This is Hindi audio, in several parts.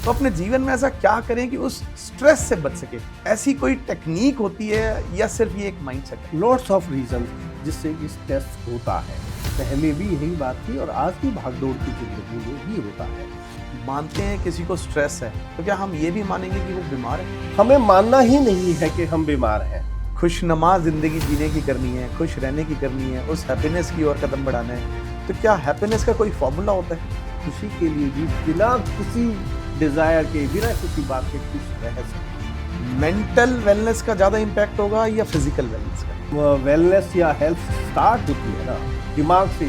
तो अपने जीवन में ऐसा क्या करें कि उस स्ट्रेस से बच सके? ऐसी कोई टेक्निक होती है या सिर्फ ये एक माइंडसेट है? लॉट्स ऑफ रीजन जिससे कि स्ट्रेस होता है। पहले भी यही बात थी और आज की भागदौड़ की जिंदगी में भी होता है। मानते हैं किसी को स्ट्रेस है, तो क्या हम ये भी मानेंगे कि वो बीमार है? हमें मानना ही नहीं है कि हम बीमार हैं। खुशनुमा जिंदगी जीने की करनी है, खुश रहने की करनी है, उस हैप्पीनेस की ओर कदम बढ़ाना है, तो क्या हैप्पीनेस का कोई फॉर्मूला होता है? खुशी के लिए भी बिना किसी डिजायर के, बिना किसी बात के खुश रह सकते। मेंटल वेलनेस का ज्यादा इम्पैक्ट होगा या फिजिकल वेलनेस का? वेलनेस या हेल्थ स्टार्ट होती है ना दिमाग से,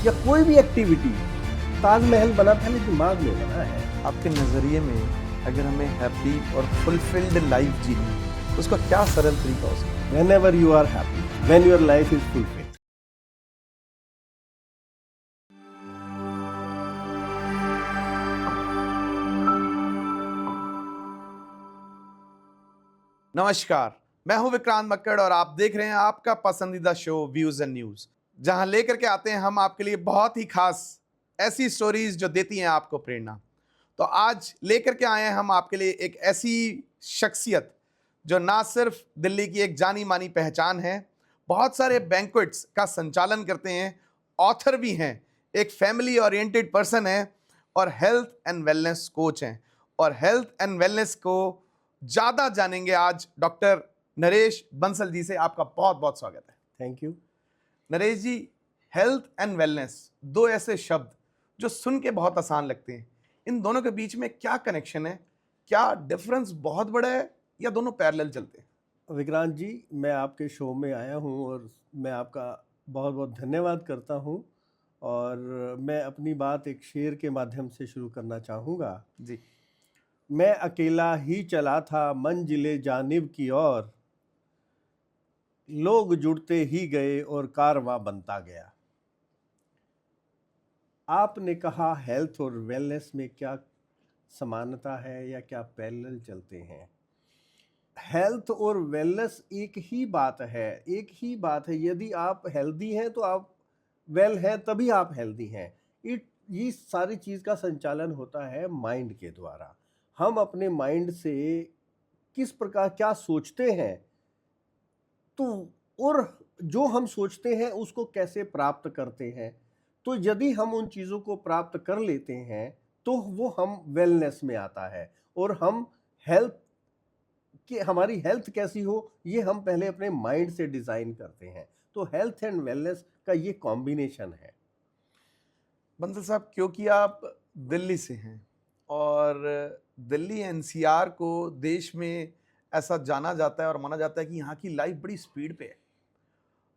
या कोई भी एक्टिविटी। ताजमहल बना पहले दिमाग में बना है। आपके नजरिए में अगर हमें हैप्पी और फुलफिल्ड लाइफ जीनी है, तो उसका क्या सरल तरीका हो सकता है? Whenever you are happy, when your life is fulfilled. नमस्कार, मैं हूं विक्रांत मक्कड़ और आप देख रहे हैं आपका पसंदीदा शो व्यूज एंड न्यूज, जहां लेकर के आते हैं हम आपके लिए बहुत ही खास ऐसी स्टोरीज जो देती हैं आपको प्रेरणा। तो आज लेकर के आए हैं हम आपके लिए एक ऐसी शख्सियत जो ना सिर्फ दिल्ली की एक जानी मानी पहचान है, बहुत सारे बैंक्वेट्स का संचालन करते हैं, ऑथर भी हैं, एक फैमिली ओरिएंटेड पर्सन है और हेल्थ एंड वेलनेस कोच हैं। और हेल्थ एंड वेलनेस को ज्यादा जानेंगे आज डॉक्टर नरेश बंसल जी से। आपका बहुत बहुत स्वागत है। Thank you. Naresh ji, health and wellness दो ऐसे शब्द जो सुन के बहुत आसान लगते हैं, इन दोनों के बीच में क्या कनेक्शन है? क्या डिफरेंस बहुत बड़ा है या दोनों पैरेलल चलते हैं? विक्रांत जी, मैं आपके शो में आया हूँ और मैं आपका बहुत बहुत धन्यवाद करता हूँ। और मैं अपनी बात एक शेर के माध्यम से शुरू करना चाहूँगा। जी। मैं अकेला ही चला था मंजिले जानिब की ओर, लोग जुड़ते ही गए और कारवां बनता गया। आपने कहा हेल्थ और वेलनेस में क्या समानता है या क्या पैरेलल चलते हैं? हेल्थ और वेलनेस एक ही बात है, एक ही बात है। यदि आप हेल्दी हैं तो आप वेल हैं, तभी आप हेल्दी हैं। ये सारी चीज़ का संचालन होता है माइंड के द्वारा। हम अपने माइंड से किस प्रकार क्या सोचते हैं, तो और जो हम सोचते हैं उसको कैसे प्राप्त करते हैं। तो यदि हम उन चीज़ों को प्राप्त कर लेते हैं तो वो हम वेलनेस में आता है। और हम हेल्थ कि हमारी हेल्थ कैसी हो, ये हम पहले अपने माइंड से डिज़ाइन करते हैं। तो हेल्थ एंड वेलनेस का ये कॉम्बिनेशन है। बंसल साहब, क्योंकि आप दिल्ली से हैं और दिल्ली एनसीआर को देश में ऐसा जाना जाता है और माना जाता है कि यहाँ की लाइफ बड़ी स्पीड पे है।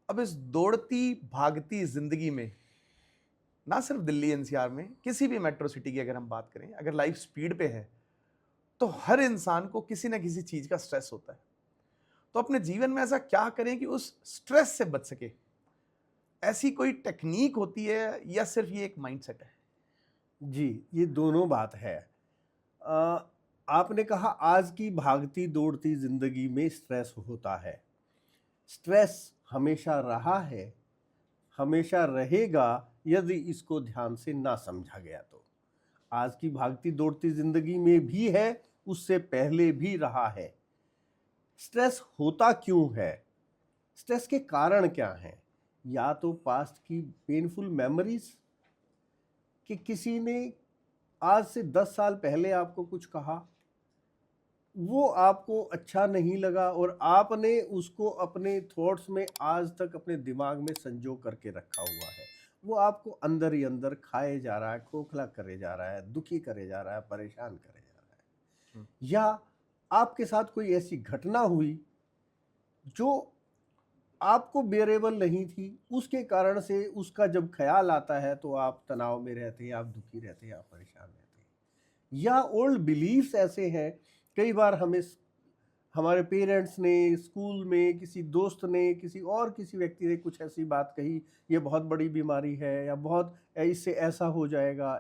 अब इस दौड़ती भागती जिंदगी में, ना सिर्फ दिल्ली एनसीआर में, किसी भी मेट्रो सिटी की अगर हम बात करें, अगर लाइफ स्पीड पे है तो हर इंसान को किसी ना किसी चीज का स्ट्रेस होता है। तो अपने जीवन में ऐसा क्या करें कि उस स्ट्रेस से बच सके? ऐसी कोई टेक्निक होती है या सिर्फ ये एक माइंडसेट है? जी, ये दोनों बात है। आपने कहा आज की भागती दौड़ती ज़िंदगी में स्ट्रेस होता है। स्ट्रेस हमेशा रहा है, हमेशा रहेगा यदि इसको ध्यान से ना समझा गया तो। आज की भागती दौड़ती ज़िंदगी में भी है, उससे पहले भी रहा है। स्ट्रेस होता क्यों है? स्ट्रेस के कारण क्या हैं? या तो पास्ट की पेनफुल मेमोरीज, कि किसी ने आज से 10 साल पहले आपको कुछ कहा, वो आपको अच्छा नहीं लगा और आपने उसको अपने थॉट्स में आज तक अपने दिमाग में संजो करके रखा हुआ है। वो आपको अंदर ही अंदर खाए जा रहा है, खोखला करे जा रहा है, दुखी करे जा रहा है, परेशान करे जा रहा है। या आपके साथ कोई ऐसी घटना हुई जो आपको बेरेबल नहीं थी, उसके कारण से उसका जब ख्याल आता है तो आप तनाव में रहते हैं, आप दुखी रहते हैं, आप परेशान रहते हैं। या ओल्ड बिलीफ्स ऐसे हैं, कई बार हमारे पेरेंट्स ने, स्कूल में किसी दोस्त ने, किसी व्यक्ति ने कुछ ऐसी बात कही, ये बहुत बड़ी बीमारी है या बहुत इससे ऐसा हो जाएगा,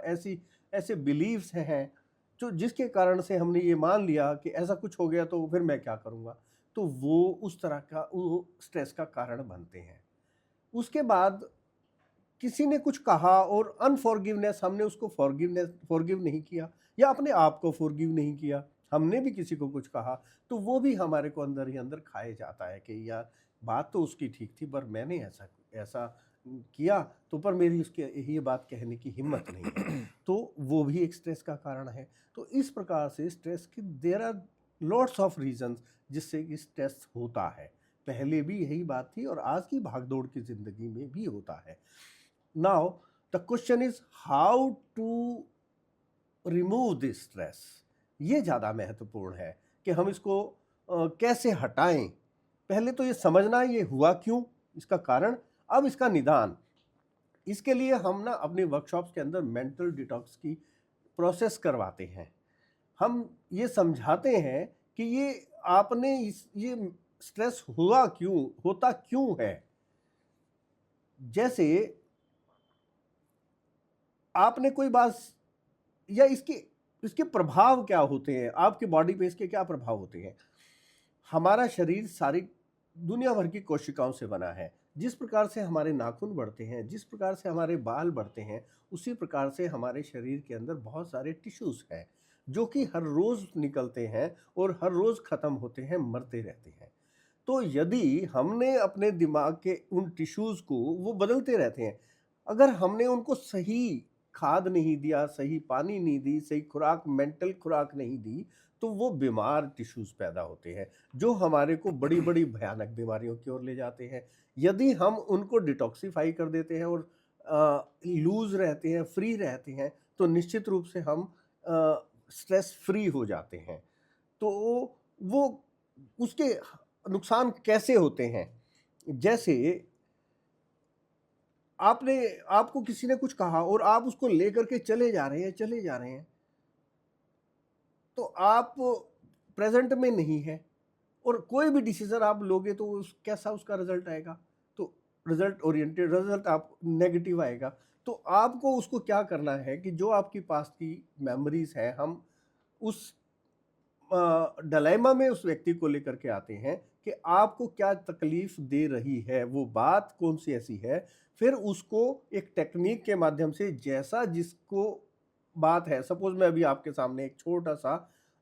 ऐसे बिलीव्स हैं जो जिसके कारण से हमने ये मान लिया कि ऐसा कुछ हो गया तो फिर मैं क्या करूँगा। तो वो उस तरह का वो स्ट्रेस का कारण बनते हैं। उसके बाद किसी ने कुछ कहा और अनफॉरगिवनेस, हमने उसको फॉरगिव नहीं किया या अपने आप को फॉरगिव नहीं किया, हमने भी किसी को कुछ कहा, तो वो भी हमारे को अंदर ही अंदर खाए जाता है कि यार बात तो उसकी ठीक थी पर मैंने ऐसा ऐसा किया, तो पर मेरी उसके ये बात कहने की हिम्मत नहीं है, तो वो भी एक स्ट्रेस का कारण है। तो इस प्रकार से स्ट्रेस की there are lots of reasons जिससे कि स्ट्रेस होता है। पहले भी यही बात थी और आज की भागदौड़ की जिंदगी में भी होता है। Now the question is how to remove this stress. ये ज़्यादा महत्वपूर्ण है कि हम इसको कैसे हटाएं। पहले तो ये समझना ये हुआ क्यों, इसका कारण, अब इसका निदान। इसके लिए हम ना अपनी वर्कशॉप्स के अंदर मेंटल डिटॉक्स की प्रोसेस करवाते हैं। हम ये समझाते हैं कि ये आपने ये स्ट्रेस हुआ क्यों, होता क्यों है। जैसे आपने कोई बात या इसके प्रभाव क्या होते हैं, आपके बॉडी पे इसके क्या प्रभाव होते हैं। हमारा शरीर सारी दुनिया भर की कोशिकाओं से बना है। जिस प्रकार से हमारे नाखून बढ़ते हैं, जिस प्रकार से हमारे बाल बढ़ते हैं, उसी प्रकार से हमारे शरीर के अंदर बहुत सारे टिश्यूज हैं जो कि हर रोज निकलते हैं और हर रोज खत्म होते हैं, मरते रहते हैं। तो यदि हमने अपने दिमाग के उन टिश्यूज को, वो बदलते रहते हैं, अगर हमने उनको सही खाद नहीं दिया, सही पानी नहीं दी, सही खुराक, मेंटल खुराक नहीं दी, तो वो बीमार टिश्यूज पैदा होते हैं जो हमारे को बड़ी बड़ी भयानक बीमारियों की ओर ले जाते हैं। यदि हम उनको डिटॉक्सिफाई कर देते हैं और लूज रहते हैं, फ्री रहते हैं, तो निश्चित रूप से हम स्ट्रेस फ्री हो जाते हैं। तो वो उसके नुकसान कैसे होते हैं, जैसे आपको किसी ने कुछ कहा और आप उसको लेकर के चले जा रहे हैं, तो आप प्रेजेंट में नहीं है और कोई भी डिसीजन आप लोगे तो कैसा उसका रिजल्ट आएगा, तो रिजल्ट ओरिएंटेड रिजल्ट आप नेगेटिव आएगा। तो आपको उसको क्या करना है कि जो आपकी पास्ट की मेमोरीज है, हम उस डायलेमा में उस व्यक्ति को लेकर के आते हैं कि आपको क्या तकलीफ दे रही है, वो बात कौन सी ऐसी है, फिर उसको एक टेक्निक के माध्यम से, जैसा जिसको बात है, सपोज मैं अभी आपके सामने एक छोटा सा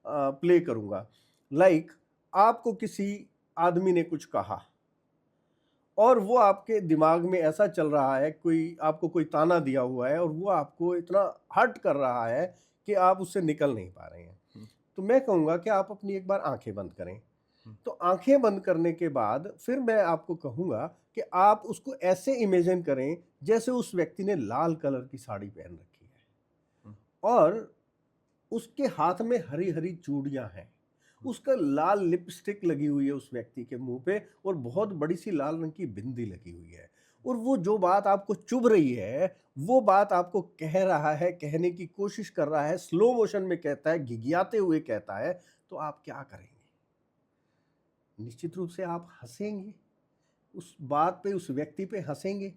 प्ले करूंगा। लाइक आपको किसी आदमी ने कुछ कहा और वो आपके दिमाग में ऐसा चल रहा है, आपको कोई ताना दिया हुआ है और वो आपको इतना हर्ट कर रहा है कि आप उससे निकल नहीं पा रहे हैं। तो मैं कहूँगा कि आप अपनी एक बार आंखें बंद करें। तो आंखें बंद करने के बाद फिर मैं आपको कहूँगा कि आप उसको ऐसे इमेजिन करें जैसे उस व्यक्ति ने लाल कलर की साड़ी पहन रखी है और उसके हाथ में हरी हरी चूड़ियाँ हैं, उसका लाल लिपस्टिक लगी हुई है उस व्यक्ति के मुंह पे और बहुत बड़ी सी लाल रंग की बिंदी लगी हुई है, और वो जो बात आपको चुभ रही है, वो बात आपको कह रहा है, कहने की कोशिश कर रहा है, स्लो मोशन में कहता है, घिघियाते हुए कहता है, तो आप क्या करेंगे? निश्चित रूप से आप हंसेंगे, उस बात पे, उस व्यक्ति पे हंसेंगे।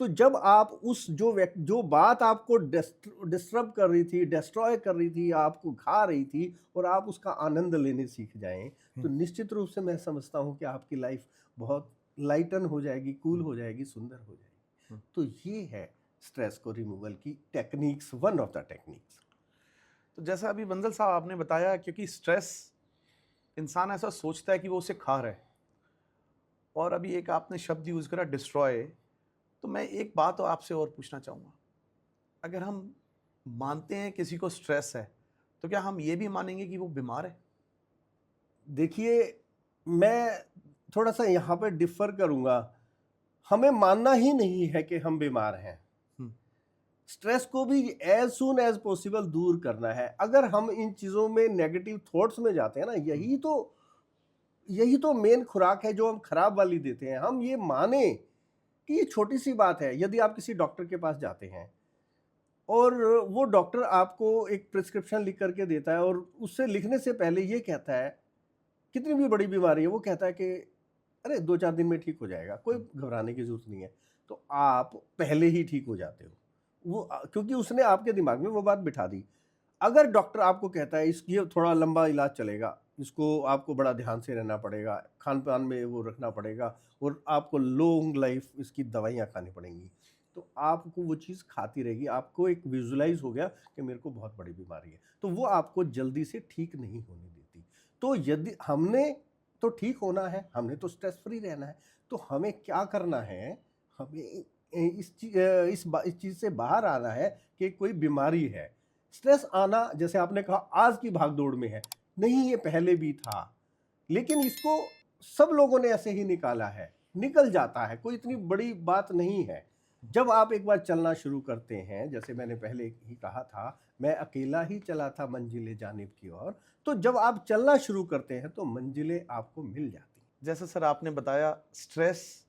तो जब आप उस जो बात आपको डिस्टर्ब कर रही थी, डिस्ट्रॉय कर रही थी, आपको खा रही थी, और आप उसका आनंद लेने सीख जाएं, तो निश्चित रूप से मैं समझता हूं कि आपकी लाइफ बहुत लाइटन हो जाएगी, कूल हो जाएगी, सुंदर हो जाएगी। तो ये है स्ट्रेस को रिमूवल की techniques, one of the techniques. तो जैसा अभी बंदल साहब आपने बताया, क्योंकि स्ट्रेस इंसान ऐसा सोचता है कि वो उसे खा रहा है, और अभी एक आपने शब्द यूज करा डिस्ट्रॉय, तो मैं एक बात आपसे और पूछना चाहूँगा, अगर हम मानते हैं किसी को स्ट्रेस है, तो क्या हम ये भी मानेंगे कि वो बीमार है? देखिए, मैं थोड़ा सा यहाँ पे डिफर करूंगा। हमें मानना ही नहीं है कि हम बीमार हैं। स्ट्रेस को भी एज सून एज पॉसिबल दूर करना है। अगर हम इन चीज़ों में नेगेटिव थॉट्स में जाते हैं ना, यही तो मेन खुराक है जो हम खराब वाली देते हैं। हम ये माने कि ये छोटी सी बात है। यदि आप किसी डॉक्टर के पास जाते हैं और वो डॉक्टर आपको एक प्रिस्क्रिप्शन लिख करके देता है और उससे लिखने से पहले ये कहता है, कितनी भी बड़ी बीमारी है, वो कहता है कि अरे 2-4 दिन में ठीक हो जाएगा, कोई घबराने की जरूरत नहीं है, तो आप पहले ही ठीक हो जाते हो। वो क्योंकि उसने आपके दिमाग में वो बात बिठा दी। अगर डॉक्टर आपको कहता है ये थोड़ा लंबा इलाज चलेगा, इसको आपको बड़ा ध्यान से रहना पड़ेगा, खान पान में वो रखना पड़ेगा और आपको लॉन्ग लाइफ इसकी दवाइयाँ खानी पड़ेंगी, तो आपको वो चीज़ खाती रहेगी, आपको एक विजुलाइज हो गया कि मेरे को बहुत बड़ी बीमारी है, तो वो आपको जल्दी से ठीक नहीं होने देती। तो यदि हमने तो ठीक होना है, हमने तो स्ट्रेस फ्री रहना है, तो हमें क्या करना है, हमें इस चीज़ से बाहर आना है कि कोई बीमारी है। स्ट्रेस आना, जैसे आपने कहा आज की भागदौड़ में है, नहीं ये पहले भी था, लेकिन इसको सब लोगों ने ऐसे ही निकाला है, निकल जाता है, कोई इतनी बड़ी बात नहीं है। जब आप एक बार चलना शुरू करते हैं, जैसे मैंने पहले ही कहा था, मैं अकेला ही चला था मंजिले जानिब की ओर, तो जब आप चलना शुरू करते हैं तो मंजिलें आपको मिल जाती हैं। जैसे सर आपने बताया, स्ट्रेस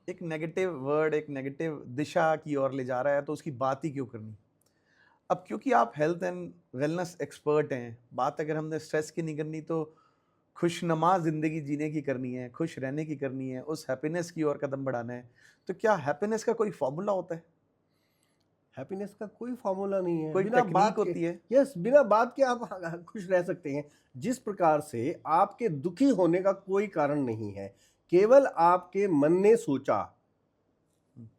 एक नेगेटिव वर्ड, एक नेगेटिव दिशा की ओर ले जा रहा है, तो उसकी बात ही क्यों करनी। अब क्योंकि आप हेल्थ एंड वेलनेस एक्सपर्ट हैं, बात अगर हमने स्ट्रेस की नहीं करनी तो खुशनुमा ज़िंदगी जीने की करनी है, खुश रहने की करनी है, उस हैप्पीनेस की ओर कदम बढ़ाना है। तो क्या हैप्पीनेस का कोई फॉर्मूला होता है? हैप्पीनेस का कोई फॉर्मूला नहीं है, कोई बिना टेक्नीक बात के। होती है? यस, बिना बात के आप खुश रह सकते हैं। जिस प्रकार से आपके दुखी होने का कोई कारण नहीं है, केवल आपके मन ने सोचा,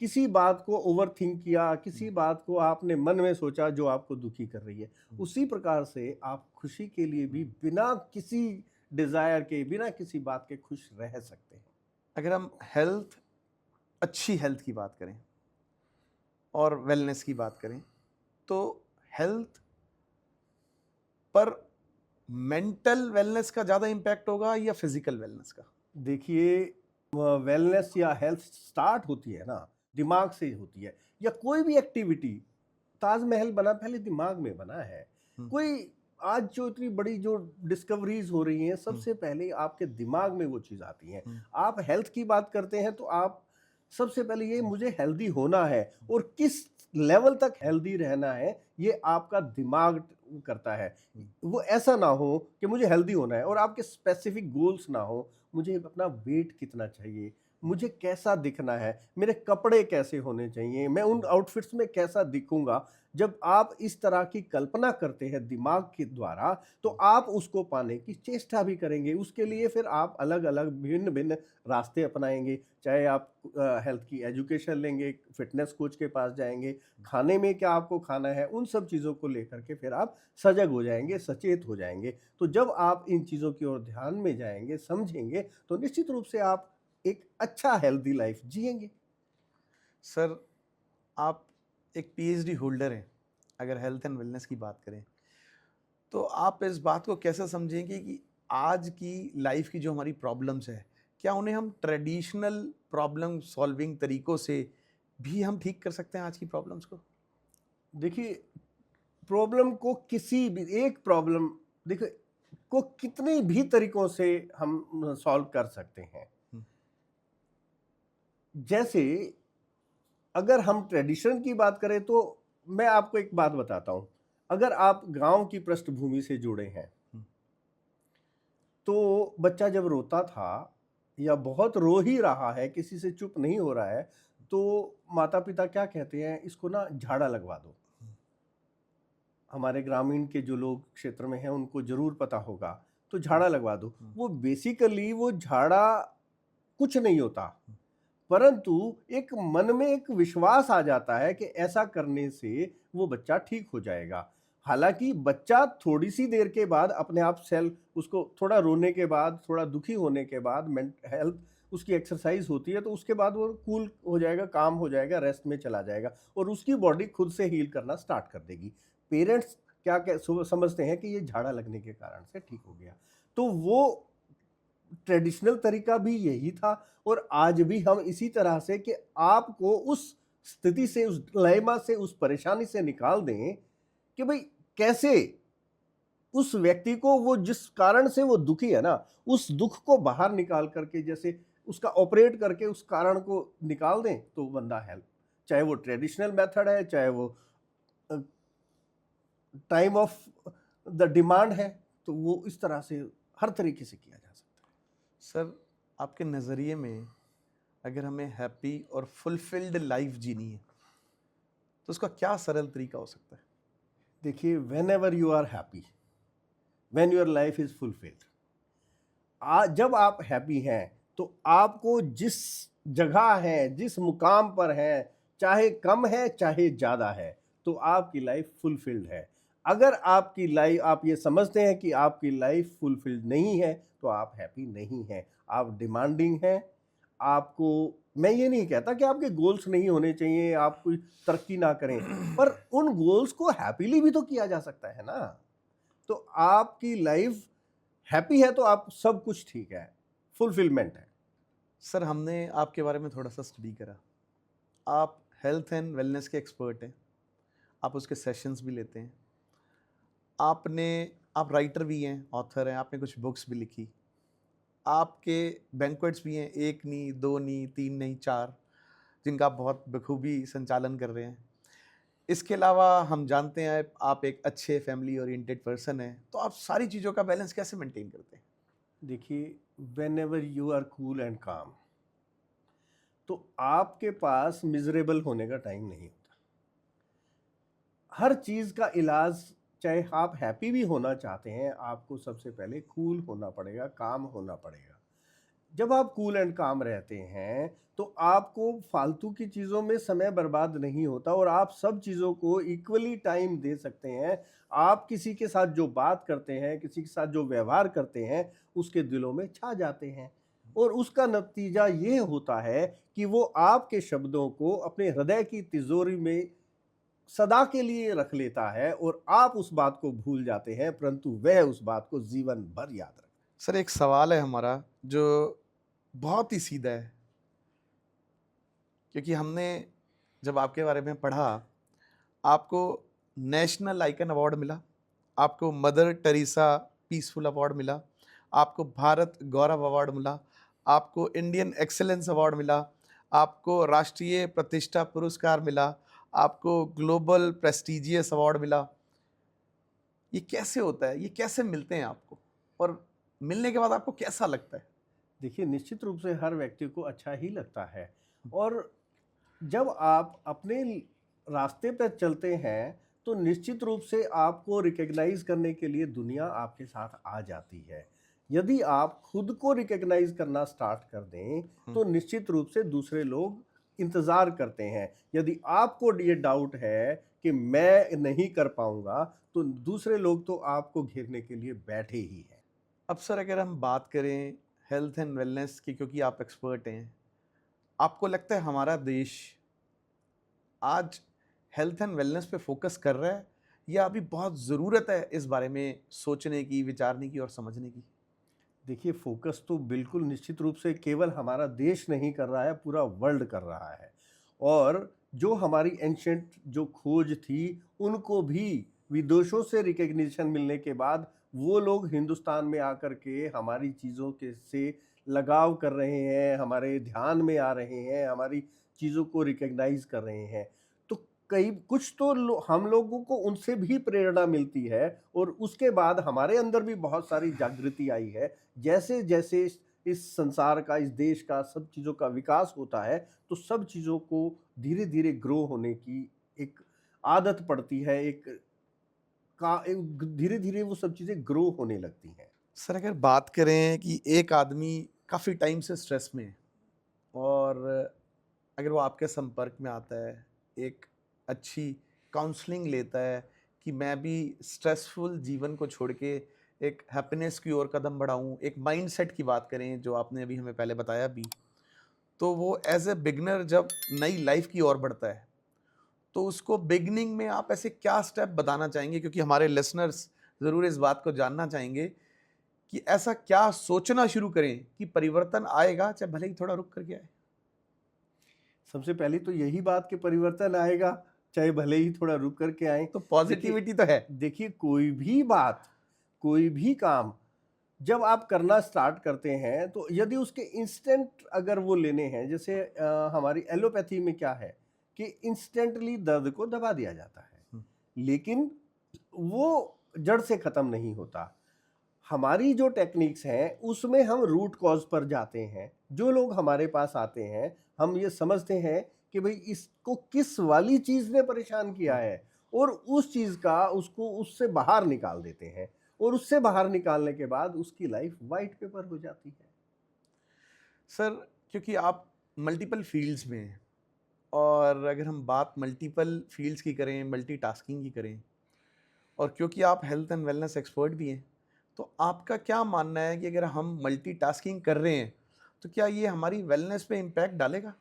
किसी बात को ओवरथिंक किया, किसी बात को आपने मन में सोचा जो आपको दुखी कर रही है, उसी प्रकार से आप खुशी के लिए भी बिना किसी डिजायर के, बिना किसी बात के खुश रह सकते हैं। अगर हम हेल्थ, अच्छी हेल्थ की बात करें और वेलनेस की बात करें, तो हेल्थ पर मेंटल वेलनेस का ज़्यादा इम्पैक्ट होगा या फिजिकल वेलनेस का? देखिए, वेलनेस या हेल्थ स्टार्ट होती है ना, दिमाग से होती है, या कोई भी एक्टिविटी। ताजमहल बना पहले दिमाग में बना है। कोई आज जो इतनी बड़ी जो डिस्कवरीज हो रही हैं, सबसे पहले आपके दिमाग में वो चीज़ आती है। आप हेल्थ की बात करते हैं तो आप सबसे पहले ये मुझे हेल्दी होना है, और किस लेवल तक हेल्दी रहना है ये आपका दिमाग करता है। वो ऐसा ना हो कि मुझे हेल्दी होना है और आपके स्पेसिफिक गोल्स ना हो, मुझे अपना वेट कितना चाहिए, मुझे कैसा दिखना है, मेरे कपड़े कैसे होने चाहिए, मैं उन आउटफिट्स में कैसा दिखूंगा। जब आप इस तरह की कल्पना करते हैं दिमाग के द्वारा, तो आप उसको पाने की चेष्टा भी करेंगे। उसके लिए फिर आप अलग अलग भिन्न भिन्न रास्ते अपनाएंगे। चाहे आप हेल्थ की एजुकेशन लेंगे, फिटनेस कोच के पास जाएंगे, खाने में क्या आपको खाना है, उन सब चीज़ों को लेकर के फिर आप सजग हो जाएंगे, सचेत हो जाएंगे। तो जब आप इन चीज़ों की ओर ध्यान में जाएंगे, समझेंगे, तो निश्चित रूप से आप एक अच्छा हेल्दी लाइफ जिएंगे। सर, आप एक पीएचडी होल्डर हैं। अगर हेल्थ एंड वेलनेस की बात करें, तो आप इस बात को कैसे समझेंगे कि आज की लाइफ की जो हमारी प्रॉब्लम्स है, क्या उन्हें हम ट्रेडिशनल प्रॉब्लम सॉल्विंग तरीकों से भी हम ठीक कर सकते हैं आज की प्रॉब्लम्स को? देखिए, प्रॉब्लम को किसी भी एक प्रॉब्लम, देखिए, को कितने भी तरीकों से हम सॉल्व कर सकते हैं। जैसे अगर हम ट्रेडिशन की बात करें तो मैं आपको एक बात बताता हूं। अगर आप गांव की पृष्ठभूमि से जुड़े हैं, तो बच्चा जब रोता था या बहुत रो ही रहा है, किसी से चुप नहीं हो रहा है, तो माता पिता क्या कहते हैं, इसको ना झाड़ा लगवा दो। हमारे ग्रामीण के जो लोग क्षेत्र में हैं उनको जरूर पता होगा, तो झाड़ा लगवा दो। वो बेसिकली वो झाड़ा कुछ नहीं होता, परंतु एक मन में एक विश्वास आ जाता है कि ऐसा करने से वो बच्चा ठीक हो जाएगा। हालांकि बच्चा थोड़ी सी देर के बाद अपने आप सेल्फ, उसको थोड़ा रोने के बाद, थोड़ा दुखी होने के बाद, हेल्थ उसकी एक्सरसाइज होती है, तो उसके बाद वो कूल हो जाएगा, काम हो जाएगा, रेस्ट में चला जाएगा और उसकी बॉडी खुद से हील करना स्टार्ट कर देगी। पेरेंट्स समझते हैं कि ये झाड़ा लगने के कारण से ठीक हो गया। तो वो ट्रेडिशनल तरीका भी यही था, और आज भी हम इसी तरह से कि आपको उस स्थिति से, उस डायलेमा से, उस परेशानी से निकाल दें कि भाई कैसे उस व्यक्ति को, वो जिस कारण से वो दुखी है ना, उस दुख को बाहर निकाल करके, जैसे उसका ऑपरेट करके उस कारण को निकाल दें, तो बंदा हेल्प, चाहे वो ट्रेडिशनल मेथड है, चाहे वो टाइम ऑफ द डिमांड है, तो वो इस तरह से हर तरीके से किया जा सकता है। सर, आपके नज़रिए में अगर हमें हैप्पी और फुलफिल्ड लाइफ जीनी है, तो उसका क्या सरल तरीका हो सकता है? देखिए, whenever you are happy, when your life is fulfilled, जब आप हैप्पी हैं तो आपको जिस जगह है, जिस मुकाम पर है, चाहे कम है चाहे ज़्यादा है, तो आपकी लाइफ फुलफिल्ड है। अगर आपकी लाइफ आप ये समझते हैं कि आपकी लाइफ फुलफिल्ड नहीं है, तो आप हैप्पी नहीं हैं, आप डिमांडिंग हैं। आपको, मैं ये नहीं कहता कि आपके गोल्स नहीं होने चाहिए, आप कोई तरक्की ना करें, पर उन गोल्स को हैप्पीली भी तो किया जा सकता है ना। तो आपकी लाइफ हैप्पी है तो आप सब कुछ ठीक है, फुलफिलमेंट है। सर हमने आपके बारे में थोड़ा सा स्टडी करा। आप हेल्थ एंड वेलनेस के एक्सपर्ट हैं, आप उसके सेशंस भी लेते हैं। आप राइटर भी हैं, ऑथर हैं, आपने कुछ बुक्स भी लिखी। आपके बैंक्वेट्स भी हैं, 1 नहीं, 2 नहीं, 3 नहीं, 4, जिनका आप बहुत बखूबी संचालन कर रहे हैं। इसके अलावा हम जानते हैं आप एक अच्छे फैमिली ओरिएंटेड पर्सन हैं, तो आप सारी चीज़ों का बैलेंस कैसे मेंटेन करते हैं? देखिए, whenever you are cool and calm, तो आपके पास मिजरेबल होने का टाइम नहीं होता। हर चीज़ का इलाज, चाहे आप हैप्पी भी होना चाहते हैं, आपको सबसे पहले कूल होना पड़ेगा, काम होना पड़ेगा। जब आप कूल एंड काम रहते हैं, तो आपको फालतू की चीज़ों में समय बर्बाद नहीं होता और आप सब चीज़ों को इक्वली टाइम दे सकते हैं। आप किसी के साथ जो बात करते हैं, किसी के साथ जो व्यवहार करते हैं, उसके दिलों में छा जाते हैं और उसका नतीजा ये होता है कि वो आपके शब्दों को अपने हृदय की तिजोरी में सदा के लिए रख लेता है और आप उस बात को भूल जाते हैं, परंतु वह उस बात को जीवन भर याद रखता है। सर एक सवाल है हमारा जो बहुत ही सीधा है, क्योंकि हमने जब आपके बारे में पढ़ा, आपको नेशनल आइकन अवार्ड मिला, आपको मदर टेरेसा पीसफुल अवार्ड मिला, आपको भारत गौरव अवार्ड मिला, आपको इंडियन एक्सेलेंस अवार्ड मिला, आपको राष्ट्रीय प्रतिष्ठा पुरस्कार मिला, आपको ग्लोबल प्रेस्टिजियस अवार्ड मिला। ये कैसे होता है? ये कैसे मिलते हैं आपको? और मिलने के बाद आपको कैसा लगता है? देखिए, निश्चित रूप से हर व्यक्ति को अच्छा ही लगता है और जब आप अपने रास्ते पर चलते हैं, तो निश्चित रूप से आपको रिकॉग्नाइज करने के लिए दुनिया आपके साथ आ जाती है। यदि आप खुद को रिकॉग्नाइज करना स्टार्ट कर दें, तो निश्चित रूप से दूसरे लोग इंतज़ार करते हैं। यदि आपको ये डाउट है कि मैं नहीं कर पाऊंगा, तो दूसरे लोग तो आपको घेरने के लिए बैठे ही हैं। अब सर अगर हम बात करें हेल्थ एंड वेलनेस की, क्योंकि आप एक्सपर्ट हैं, आपको लगता है हमारा देश आज हेल्थ एंड वेलनेस पे फोकस कर रहा है, या अभी बहुत ज़रूरत है इस बारे में सोचने की, विचारने की और समझने की? देखिए, फोकस तो बिल्कुल निश्चित रूप से केवल हमारा देश नहीं कर रहा है, पूरा वर्ल्ड कर रहा है। और जो हमारी एंशिएंट जो खोज थी, उनको भी विदेशों से रिकॉग्निशन मिलने के बाद वो लोग हिंदुस्तान में आकर के हमारी चीज़ों के से लगाव कर रहे हैं, हमारे ध्यान में आ रहे हैं, हमारी चीज़ों को रिकॉग्नाइज कर रहे हैं। तो कई कुछ तो हम लोगों को उनसे भी प्रेरणा मिलती है और उसके बाद हमारे अंदर भी बहुत सारी जागृति आई है। जैसे जैसे इस संसार का, इस देश का, सब चीज़ों का विकास होता है, तो सब चीज़ों को धीरे धीरे ग्रो होने की एक आदत पड़ती है, धीरे धीरे वो सब चीज़ें ग्रो होने लगती हैं। सर अगर बात करें कि एक आदमी काफ़ी टाइम से स्ट्रेस में है और अगर वो आपके संपर्क में आता है, एक अच्छी काउंसलिंग लेता है कि मैं भी स्ट्रेसफुल जीवन को छोड़ के एक हैप्पीनेस की ओर कदम बढ़ाऊं, एक माइंडसेट की बात करें जो आपने अभी हमें पहले बताया भी, तो वो एज ए बिगनर जब नई लाइफ की ओर बढ़ता है, तो उसको बिगनिंग में आप ऐसे क्या स्टेप बताना चाहेंगे, क्योंकि हमारे लिसनर्स ज़रूर इस बात को जानना चाहेंगे कि ऐसा क्या सोचना शुरू करें कि परिवर्तन आएगा, चाहे भले ही थोड़ा रुक करके आए? सबसे पहले तो यही बात कि परिवर्तन आएगा, चाहे भले ही थोड़ा रुक कर के आए। तो पॉजिटिविटी तो है। देखिए, कोई भी बात, कोई भी काम जब आप करना स्टार्ट करते हैं, तो यदि उसके इंस्टेंट अगर वो लेने हैं, जैसे हमारी एलोपैथी में क्या है कि इंस्टेंटली दर्द को दबा दिया जाता है, लेकिन वो जड़ से खत्म नहीं होता। हमारी जो टेक्निक्स हैं, उसमें हम रूट कॉज पर जाते हैं। जो लोग हमारे पास आते हैं, हम ये समझते हैं कि भाई इसको किस वाली चीज़ ने परेशान किया है और उस चीज़ का उसको उससे बाहर निकाल देते हैं और उससे बाहर निकालने के बाद उसकी लाइफ वाइट पेपर हो जाती है। सर क्योंकि आप मल्टीपल फील्ड्स में हैं, और अगर हम बात मल्टीपल फील्ड्स की करें, मल्टीटास्किंग की करें, और क्योंकि आप हेल्थ एंड वेलनेस एक्सपर्ट भी हैं, तो आपका क्या मानना है कि अगर हम मल्टीटास्किंग कर रहे हैं, तो क्या ये हमारी वेलनेस पे इम्पैक्ट डालेगा?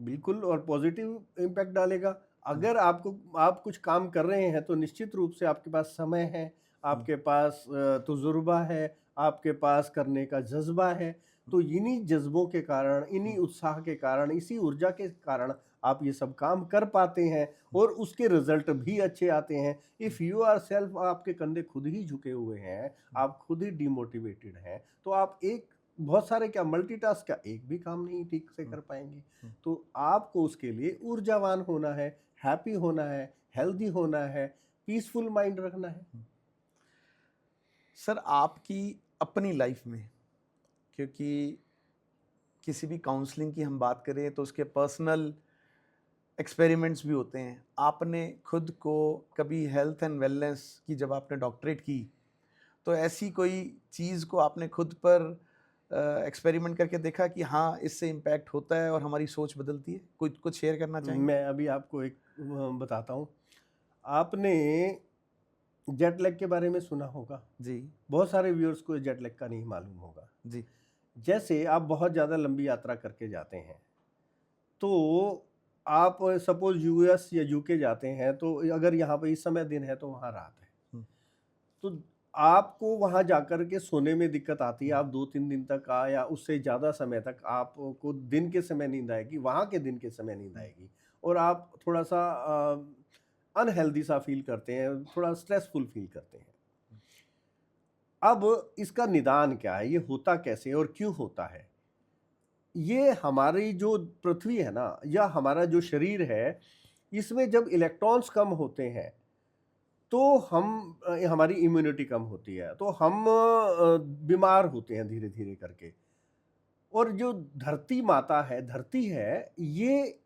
बिल्कुल, और पॉजिटिव इम्पैक्ट डालेगा। अगर आप कुछ काम कर रहे हैं तो निश्चित रूप से आपके पास समय है, आपके पास तजुर्बा है, आपके पास करने का जज्बा है। तो इन्हीं जज्बों के कारण, इन्हीं उत्साह के कारण, इसी ऊर्जा के कारण आप ये सब काम कर पाते हैं और उसके रिजल्ट भी अच्छे आते हैं। इफ़ यू आर सेल्फ, आपके कंधे खुद ही झुके हुए हैं, आप खुद ही डिमोटिवेटेड हैं, तो आप एक बहुत सारे क्या, मल्टीटास्क क्या, एक भी काम नहीं ठीक से कर पाएंगे। तो आपको उसके लिए ऊर्जावान होना है, हैप्पी होना है, हेल्दी होना है, पीसफुल माइंड रखना है। सर, आपकी अपनी लाइफ में, क्योंकि किसी भी काउंसलिंग की हम बात करें तो उसके पर्सनल एक्सपेरिमेंट्स भी होते हैं। आपने खुद को कभी हेल्थ एंड वेलनेस की, जब आपने डॉक्टरेट की, तो ऐसी कोई चीज़ को आपने खुद पर एक्सपेरिमेंट करके देखा कि हाँ, इससे इम्पैक्ट होता है और हमारी सोच बदलती है? कुछ शेयर करना चाहेंगे? मैं अभी आपको एक बताता हूँ। आपने जेट लैग के बारे में सुना होगा। जी। बहुत सारे व्यूअर्स को जेट लैग का नहीं मालूम होगा। जी। जैसे आप बहुत ज़्यादा लंबी यात्रा करके जाते हैं, तो आप सपोज यूएस या यूके जाते हैं, तो अगर यहाँ पे इस समय दिन है तो वहाँ रात है, तो आपको वहाँ जाकर के सोने में दिक्कत आती है। आप 2-3 दिन तक या उससे ज़्यादा समय तक आपको दिन के समय नींद आएगी, वहाँ के दिन के समय नींद आएगी, और आप थोड़ा सा अनहेल्दी सा फील करते हैं, थोड़ा स्ट्रेसफुल फील करते हैं। अब इसका निदान क्या है, ये होता कैसे और क्यों होता है? ये हमारी जो पृथ्वी है ना, या हमारा जो शरीर है, इसमें जब इलेक्ट्रॉन्स कम होते हैं तो हमारी इम्यूनिटी कम होती है, तो हम बीमार होते हैं धीरे धीरे करके। और जो धरती माता है, धरती है, ये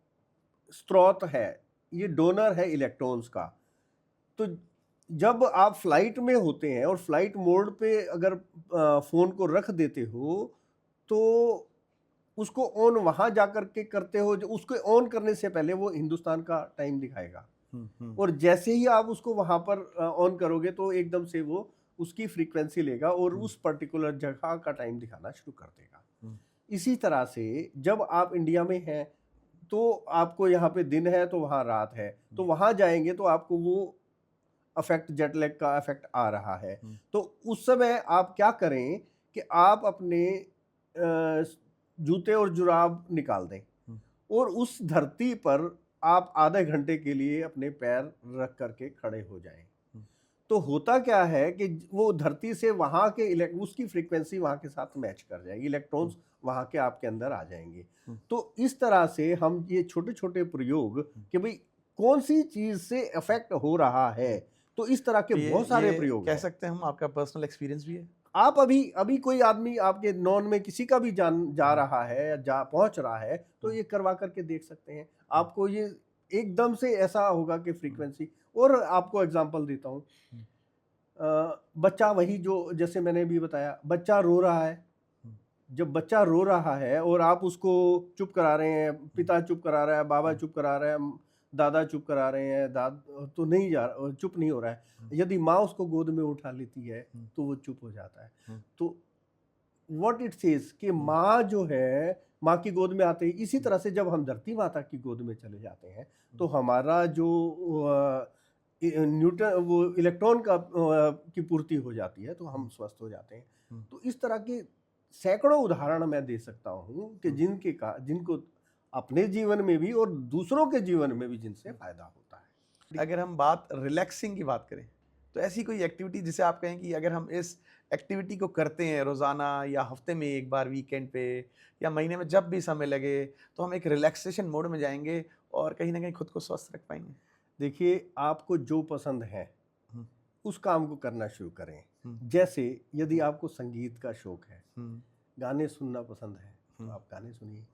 स्रोत है, ये डोनर है इलेक्ट्रॉन्स का। तो जब आप फ्लाइट में होते हैं और फ्लाइट मोड पे अगर फ़ोन को रख देते हो, तो उसको ऑन वहाँ जाकर के करते हो, जो उसको ऑन करने से पहले वो हिंदुस्तान का टाइम दिखाएगा। और जैसे ही आप उसको वहाँ पर ऑन करोगे तो एकदम से वो उसकी फ्रीक्वेंसी लेगा और उस पर्टिकुलर जगह का टाइम दिखाना शुरू कर देगा। इसी तरह से जब आप इंडिया में हैं, तो आपको यहाँ पे दिन है तो वहाँ रात है, तो वहाँ जाएंगे तो आपको वो अफेक्ट, जेट लैग का इफेक्ट आ रहा है। तो उस समय आप क्या करें कि आप अपने जूते और जुराब निकाल दें और उस धरती पर आप आधे घंटे के लिए अपने पैर रख करके खड़े हो जाएं। तो होता क्या है कि वो धरती से वहाँ के उसकी फ्रीक्वेंसी वहाँ के साथ मैच कर जाएगी, इलेक्ट्रॉन्स वहाँ के आपके अंदर आ जाएंगे। तो इस तरह से हम ये छोटे छोटे प्रयोग कि भाई कौन सी चीज से इफेक्ट हो रहा है, तो इस तरह के बहुत सारे प्रयोग कह हैं। सकते हैं हम, आपका पर्सनल एक्सपीरियंस भी है? आप अभी कोई आदमी आपके नॉन में किसी का भी जा रहा है या जा पहुंच रहा है, तो ये करवा करके देख सकते हैं। आपको ये एकदम से ऐसा होगा कि फ्रीक्वेंसी। और आपको एग्जांपल देता हूँ, बच्चा, वही जो जैसे मैंने भी बताया, बच्चा रो रहा है। जब बच्चा रो रहा है और आप उसको चुप करा रहे हैं, पिता चुप करा रहा है, बाबा चुप करा रहा है, दादा चुप करा रहे हैं, तो नहीं चुप नहीं हो रहा है। यदि माँ उसको गोद में उठा लेती है तो वो चुप हो जाता है। तो व्हाट इट सेज कि माँ जो है, माँ की गोद में आते ही, इसी तरह से जब हम धरती माता की गोद में चले जाते हैं तो हमारा जो न्यूटन वो इलेक्ट्रॉन का की पूर्ति हो जाती है, तो हम स्वस्थ हो जाते हैं। तो इस तरह के सैकड़ों उदाहरण मैं दे सकता हूँ कि जिनको अपने जीवन में भी और दूसरों के जीवन में भी जिनसे फायदा होता है। अगर हम बात रिलैक्सिंग की बात करें, तो ऐसी कोई एक्टिविटी जिसे आप कहें कि अगर हम इस एक्टिविटी को करते हैं रोज़ाना या हफ्ते में एक बार वीकेंड पे या महीने में जब भी समय लगे, तो हम एक रिलैक्सेशन मोड में जाएंगे और कहीं ना कहीं खुद को स्वस्थ रख पाएंगे? देखिए, आपको जो पसंद है उस काम को करना शुरू करें। जैसे यदि आपको संगीत का शौक है, गाने सुनना पसंद है, तो आप गाने सुनिए।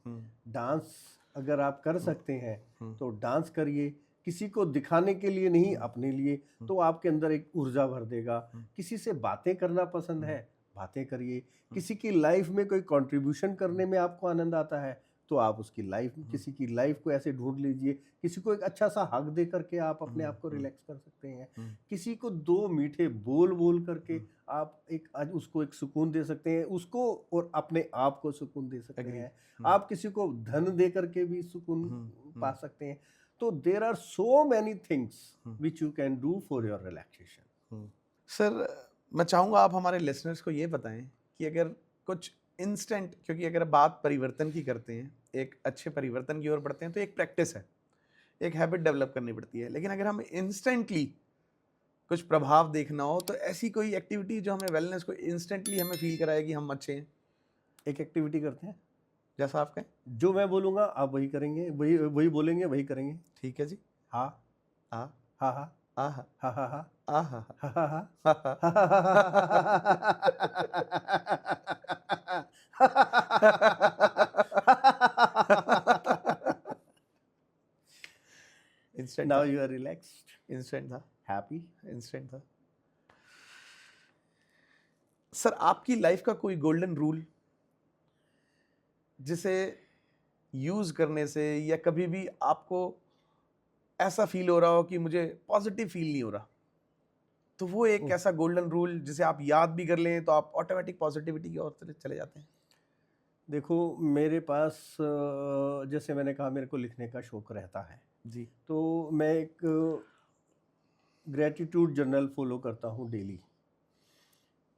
डांस अगर आप कर सकते हैं तो डांस करिए। किसी को दिखाने के लिए नहीं, अपने लिए, तो आपके अंदर एक ऊर्जा भर देगा। किसी से बातें करना पसंद है, बातें करिए। किसी की लाइफ में कोई कंट्रीब्यूशन करने में आपको आनंद आता है, तो आप उसकी लाइफ, किसी की लाइफ को ऐसे ढूंढ लीजिए, किसी को एक अच्छा सा हक दे करके आप अपने आप को रिलैक्स कर सकते हैं, किसी को 2 मीठे बोल बोल करके आप एक आज उसको एक सुकून दे सकते हैं, उसको और अपने आप को सुकून दे सकते Agree. हैं। आप किसी को धन दे करके भी सुकून पा सकते हैं। तो there are so many things which you can do for your relaxation. Sir, मैं चाहूँगा आप हमारे लिसनर्स को ये बताएं कि अगर कुछ इंस्टेंट, क्योंकि अगर बात परिवर्तन की करते हैं, एक अच्छे परिवर्तन की ओर बढ़ते हैं, तो एक प्रैक्टिस है, एक हैबिट डेवलप करनी पड़ती है। लेकिन अगर हम इंस्टेंटली कुछ प्रभाव देखना हो, तो ऐसी कोई एक्टिविटी जो हमें वेलनेस को इंस्टेंटली हमें फील कराए कि हम अच्छे हैं, एक एक्टिविटी करते हैं, जैसा आप कहें। जो मैं बोलूँगा आप वही करेंगे, वही वही बोलेंगे, वही करेंगे। ठीक है जी। हाँ आ हाँ हाँ आ हाँ हाँ हाँ आ हा हाँ हाँ हाँ इंस्टेंट Now था, you are relaxed, इंस्टेंट था, happy. इंस्टेंट था। सर, आपकी लाइफ का कोई गोल्डन रूल जिसे यूज करने से या कभी भी आपको ऐसा फील हो रहा हो कि मुझे पॉजिटिव फील नहीं हो रहा, तो वो एक ऐसा गोल्डन रूल जिसे आप याद भी कर लें तो आप ऑटोमेटिक पॉजिटिविटी की ओर चले जाते हैं? देखो मेरे पास जैसे मैंने कहा मेरे को लिखने का शौक रहता है, जी। तो मैं एक ग्रेटिट्यूड जर्नल फॉलो करता हूँ डेली।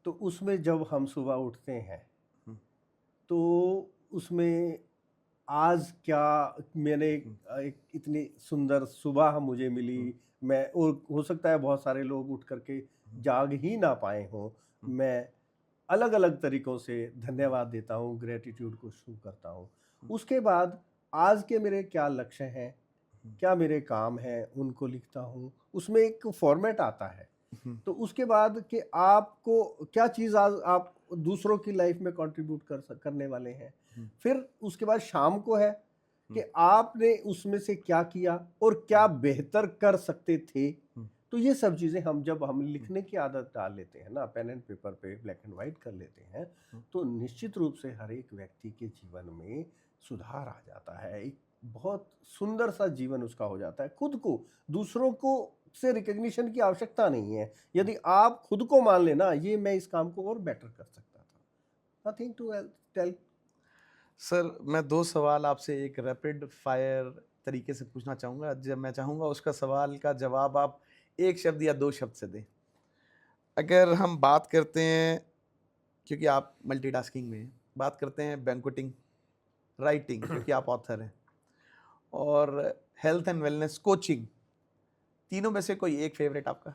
तो उसमें जब हम सुबह उठते हैं तो उसमें आज क्या मैंने एक इतनी सुंदर सुबह मुझे मिली, मैं, और हो सकता है बहुत सारे लोग उठ करके जाग ही ना पाए हों, मैं अलग अलग तरीक़ों से धन्यवाद देता हूँ, ग्रेटिट्यूड को शुरू करता हूँ। उसके बाद आज के मेरे क्या लक्ष्य हैं, क्या मेरे काम हैं, उनको लिखता हूँ। उसमें एक फॉर्मेट आता है। तो उसके बाद कि आपको क्या चीज़ आज आप दूसरों की लाइफ में कंट्रीब्यूट करने वाले हैं। फिर उसके बाद शाम को है कि आपने उसमें से क्या किया और क्या बेहतर कर सकते थे। तो ये सब चीज़ें जब हम लिखने की आदत डाल लेते हैं ना, पेन एंड पेपर पे ब्लैक एंड वाइट कर लेते हैं, तो निश्चित रूप से हर एक व्यक्ति के जीवन में सुधार आ जाता है। एक बहुत सुंदर सा जीवन उसका हो जाता है। खुद को, दूसरों को से रिकग्निशन की आवश्यकता नहीं है। यदि आप खुद को मान लेना, ये मैं इस काम को और बेटर कर सकता था। Nothing to tell. सर, मैं 2 सवाल आपसे एक रैपिड फायर तरीके से पूछना चाहूँगा। जब मैं चाहूँगा उसका सवाल का जवाब आप 1 शब्द या 2 शब्द से दें। अगर हम बात करते हैं, क्योंकि आप मल्टीटास्किंग में हैं, बात करते हैं बैंक्वेटिंग, राइटिंग क्योंकि आप ऑथर हैं, और हेल्थ एंड वेलनेस कोचिंग, तीनों में से कोई एक फेवरेट आपका?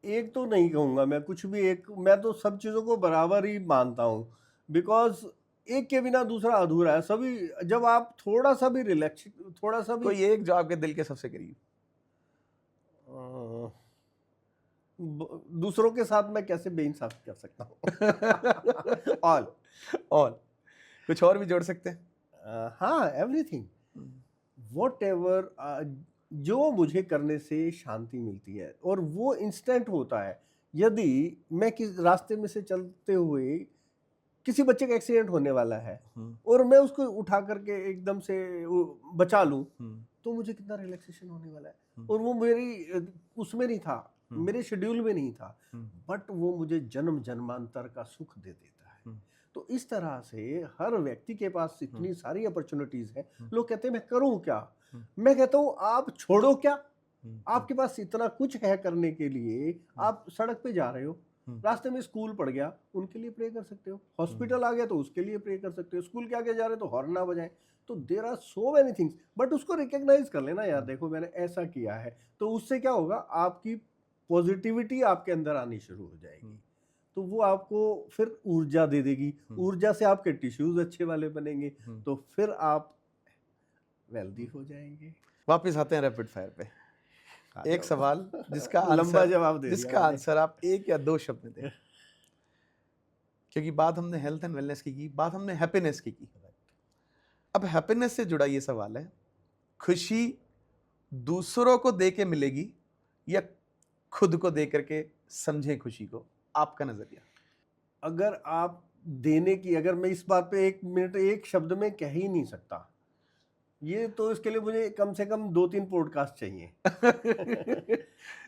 एक तो नहीं कहूँगा मैं, कुछ भी एक, मैं तो सब चीज़ों को बराबर ही मानता हूँ, बिकॉज़ एक के बिना दूसरा अधूरा है। सभी, जब आप थोड़ा सा भी रिलैक्स, थोड़ा सा भी कोई एक जो आपके दिल के सबसे करीब? दूसरों के साथ मैं कैसे बेइंसाफ़ी कर सकता हूँ। All all. कुछ और भी जोड़ सकते हैं? हाँ, एवरीथिंग, व्हाटएवर, जो मुझे करने से शांति मिलती है और वो इंस्टेंट होता है। यदि मैं किस रास्ते में से चलते हुए किसी बच्चे का एक्सीडेंट होने वाला है और मैं उसको उठा करके एकदम से बचा लूं, तो मुझे कितना रिलैक्सेशन होने वाला है। और वो मेरी उसमें नहीं था, मेरे शेड्यूल में नहीं था, बट वो मुझे जन्म जन्मांतर का सुख दे देता है। तो इस तरह से हर व्यक्ति के पास इतनी सारी अपॉर्चुनिटीज हैं। लोग कहते हैं मैं करूं क्या, मैं कहता हूं आप छोड़ो क्या। आपके पास इतना कुछ है करने के लिए। आप सड़क पे जा रहे हो, रास्ते में स्कूल पड़ गया, उनके लिए प्रे कर सकते हो। हॉस्पिटल आ गया तो उसके लिए प्रे कर सकते हो। स्कूल के आगे जा रहे हो तो हॉर्न ना बजाएं। तो there are so many things, but उसको रिकॉग्नाइज कर लेना, यार देखो मैंने ऐसा किया है, तो उससे क्या होगा, आपकी पॉजिटिविटी आपके अंदर आनी शुरू हो जाएगी। तो वो आपको फिर ऊर्जा दे देगी। ऊर्जा से आपके टिश्यूज अच्छे वाले बनेंगे, तो फिर आप वेल्दी हो जाएंगे। वापस आते हैं रैपिड फायर पे। एक सवाल जिसका लंबा आंसर, जवाब दे जिसका दिया मैंने। आंसर आप 1 या 2 शब्द में दें, क्योंकि बात हमने हेल्थ एंड वेलनेस की, बात हमने हैप्पीनेस की। अब हैप्पीनेस से जुड़ा ये सवाल है, खुशी दूसरों को दे के मिलेगी या खुद को दे करके समझें खुशी को? आपका नजरिया। अगर आप देने की, अगर मैं इस बात पे 1 मिनट 1 शब्द में कह ही नहीं सकता। ये तो इसके लिए मुझे कम से कम 2-3 पॉडकास्ट चाहिए। जी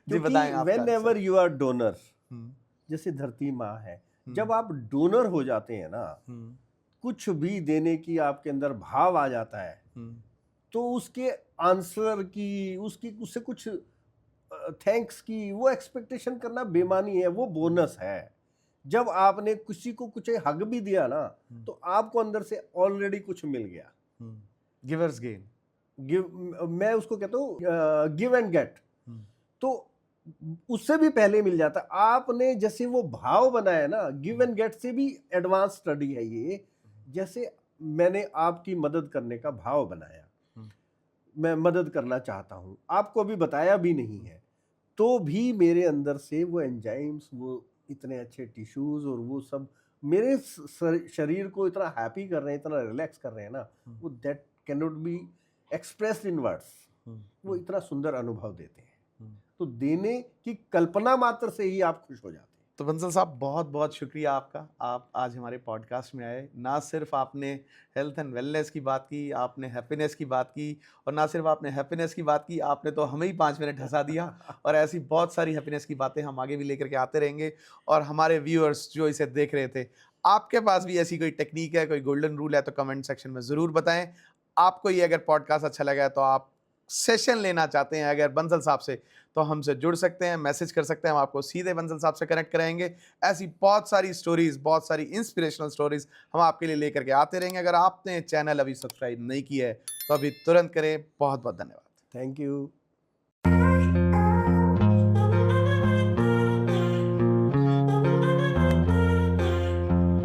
क्योंकि बताएं आपका whenever answer. You are donor, hmm, जैसे धरती माँ है, हम्म, जब आप डोनर हो जाते हैं ना, हम्म, कुछ भी देने की आपके अंदर भाव आ जाता है, हम्म, तो उसके आंसर की, उसकी उससे कुछ थैंक्स की वो एक्सपेक्टेशन करना बेमानी है, वो बोनस है। जब आपने किसी को कुछ हग भी दिया ना, तो आपको अंदर से ऑलरेडी कुछ मिल गया। Givers gain. गिव, मैं उसको कहता हूँ गिव एंड गेट, तो उससे भी पहले मिल जाता। आपने जैसे वो भाव बनाया ना, गिव एंड गेट से भी एडवांस स्टडी है ये। जैसे मैंने आपकी मदद करने का भाव बनाया, मैं मदद करना चाहता हूं, आपको अभी बताया भी नहीं है, तो भी मेरे अंदर से वो एंजाइम्स, वो इतने अच्छे टिश्यूज और वो सब मेरे शरीर को इतना हैप्पी कर रहे हैं, इतना रिलैक्स कर रहे हैं ना, वो that can not be expressed in words. वो इतना सुंदर अनुभव देते हैं। तो देने की कल्पना मात्र से ही आप खुश हो जाते हैं। तो बंसल साहब, बहुत बहुत शुक्रिया आपका। आप आज हमारे पॉडकास्ट में आए। ना सिर्फ आपने हेल्थ एंड वेलनेस की बात की, आपने हैप्पीनेस की बात की, और ना सिर्फ आपने हैप्पीनेस की बात की, आपने तो हमें ही 5 मिनट हंसा दिया। और ऐसी बहुत सारी हैप्पीनेस की बातें हम आगे भी लेकर के आते रहेंगे। और हमारे व्यूअर्स जो इसे देख रहे थे, आपके पास भी ऐसी कोई टेक्निक है, कोई गोल्डन रूल है, तो कमेंट सेक्शन में ज़रूर बताएं। आपको ये अगर पॉडकास्ट अच्छा लगा है तो आप सेशन लेना चाहते हैं अगर बंसल साहब से, तो हमसे जुड़ सकते हैं, मैसेज कर सकते हैं, हम आपको सीधे बंसल साहब से कनेक्ट कराएंगे। ऐसी बहुत सारी स्टोरीज, बहुत सारी इंस्पिरेशनल स्टोरीज हम आपके लिए लेकर के आते रहेंगे। अगर आपने चैनल अभी सब्सक्राइब नहीं किया है तो अभी तुरंत करें। बहुत बहुत धन्यवाद। Thank you.